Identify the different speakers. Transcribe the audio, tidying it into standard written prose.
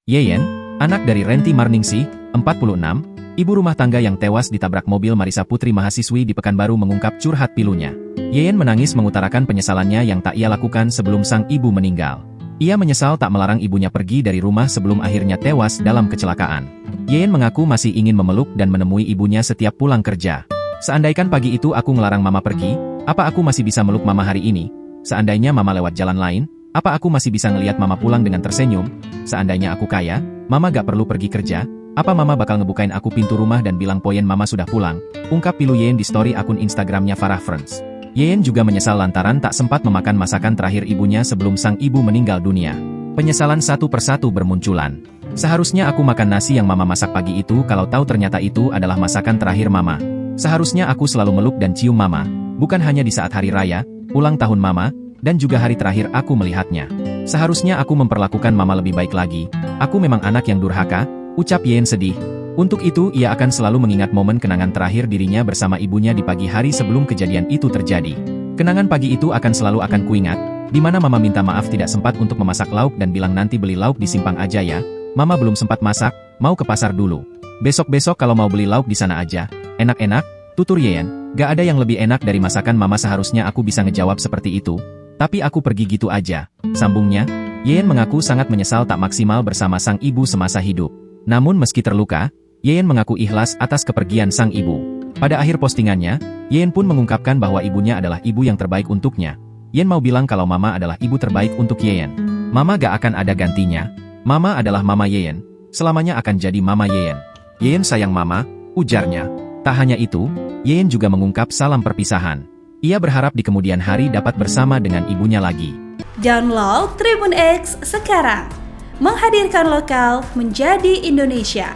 Speaker 1: Yeyen, anak dari Renti Marningsih, 46, ibu rumah tangga yang tewas ditabrak mobil Marisa Putri mahasiswi di Pekanbaru mengungkap curhat pilunya. Yeyen menangis mengutarakan penyesalannya yang tak ia lakukan sebelum sang ibu meninggal. Ia menyesal tak melarang ibunya pergi dari rumah sebelum akhirnya tewas dalam kecelakaan. Yeyen mengaku masih ingin memeluk dan menemui ibunya setiap pulang kerja. Seandainya pagi itu aku ngelarang mama pergi, apa aku masih bisa meluk mama hari ini? Seandainya mama lewat jalan lain, apa aku masih bisa ngelihat mama pulang dengan tersenyum? Seandainya aku kaya, mama gak perlu pergi kerja, apa mama bakal ngebukain aku pintu rumah dan bilang poyen mama sudah pulang? Ungkap pilu Yeyen di story akun Instagramnya Farah Friends. Yeyen juga menyesal lantaran tak sempat memakan masakan terakhir ibunya sebelum sang ibu meninggal dunia. Penyesalan satu persatu bermunculan. Seharusnya aku makan nasi yang mama masak pagi itu kalau tahu ternyata itu adalah masakan terakhir mama. Seharusnya aku selalu meluk dan cium mama, bukan hanya di saat hari raya, ulang tahun mama, dan juga hari terakhir aku melihatnya. Seharusnya aku memperlakukan mama lebih baik lagi. Aku memang anak yang durhaka, ucap Yeyen sedih. Untuk itu ia akan selalu mengingat momen kenangan terakhir dirinya bersama ibunya di pagi hari sebelum kejadian itu terjadi. Kenangan pagi itu akan selalu kuingat, di mana mama minta maaf tidak sempat untuk memasak lauk dan bilang nanti beli lauk di Simpang aja ya. Mama belum sempat masak, mau ke pasar dulu. Besok-besok kalau mau beli lauk di sana aja. Enak-enak, tutur Yeyen. Gak ada yang lebih enak dari masakan mama, seharusnya aku bisa ngejawab seperti itu. Tapi aku pergi gitu aja. Sambungnya, Yeyen mengaku sangat menyesal tak maksimal bersama sang ibu semasa hidup. Namun meski terluka, Yeyen mengaku ikhlas atas kepergian sang ibu. Pada akhir postingannya, Yeyen pun mengungkapkan bahwa ibunya adalah ibu yang terbaik untuknya. Yeyen mau bilang kalau mama adalah ibu terbaik untuk Yeyen. Mama gak akan ada gantinya. Mama adalah mama Yeyen. Selamanya akan jadi mama Yeyen. Yeyen sayang mama, ujarnya. Tak hanya itu, Yeyen juga mengungkap salam perpisahan. Ia berharap di kemudian hari dapat bersama dengan ibunya lagi.
Speaker 2: Download Tribun X sekarang. Menghadirkan lokal menjadi Indonesia.